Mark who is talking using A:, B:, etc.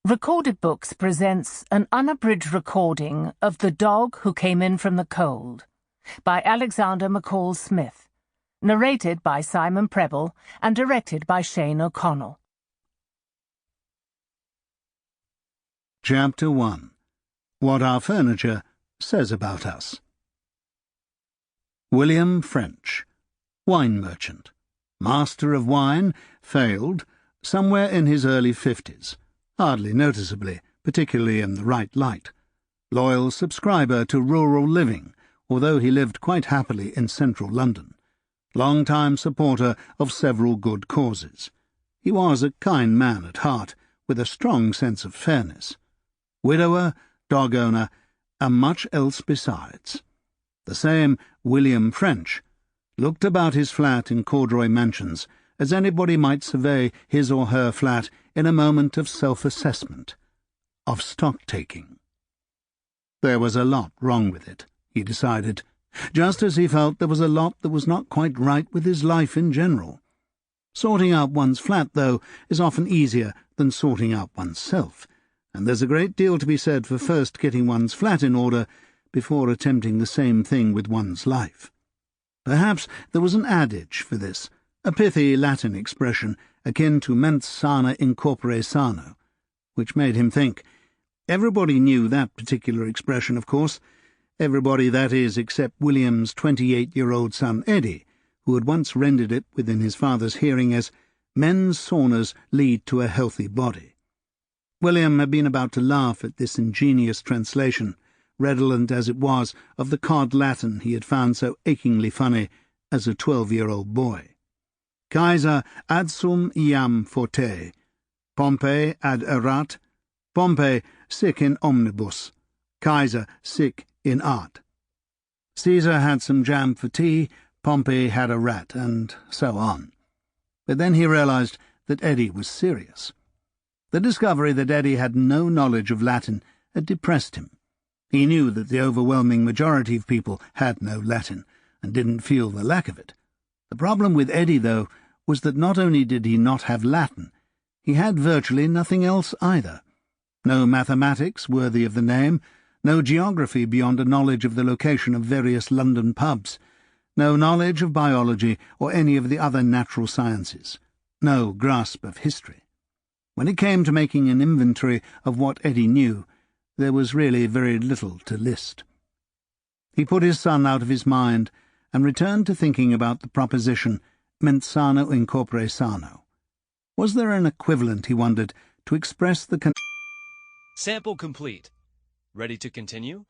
A: Recorded Books presents an unabridged recording of The Dog Who Came In From the Cold by Alexander McCall Smith, narrated by Simon Prebble and directed by Shane O'Connell.
B: Chapter 1. What Our Furniture Says About Us. William French, wine merchant, master of wine, failed, somewhere in his early 50s. Hardly noticeably, particularly in the right light. Loyal subscriber to rural living, although he lived quite happily in central London. Long-time supporter of several good causes. He was a kind man at heart, with a strong sense of fairness. Widower, dog owner, and much else besides. The same William French looked about his flat in Corduroy Mansions as anybody might survey his or her flat in a moment of self-assessment, of stock-taking. There was a lot wrong with it, he decided, just as he felt there was a lot that was not quite right with his life in general. Sorting out one's flat, though, is often easier than sorting out oneself, and there's a great deal to be said for first getting one's flat in order before attempting the same thing with one's life. Perhaps there was an adage for this, a pithy Latin expression akin to mens sana in corpore sano, which made him think. Everybody knew that particular expression, of course. Everybody, that is, except William's 28-year-old son Eddie, who had once rendered it within his father's hearing as men's saunas lead to a healthy body. William had been about to laugh at this ingenious translation, redolent as it was of the cod Latin he had found so achingly funny as a 12-year-old boy. Caesar ad sum iam forte, Pompey ad erat, Pompey sic in omnibus, Caesar sic in art. Caesar had some jam for tea, Pompey had a rat, and so on. But then he realized that Eddie was serious. The discovery that Eddie had no knowledge of Latin had depressed him. He knew that the overwhelming majority of people had no Latin, and didn't feel the lack of it. The problem with Eddie, though, was that not only did he not have Latin, he had virtually nothing else either. No mathematics worthy of the name, no geography beyond a knowledge of the location of various London pubs, no knowledge of biology or any of the other natural sciences, no grasp of history. When it came to making an inventory of what Eddie knew, there was really very little to list. He put his son out of his mind and returned to thinking about the proposition mens sano in corpore sano. Was there an equivalent, he wondered, to express the
C: Sample complete. Ready to continue?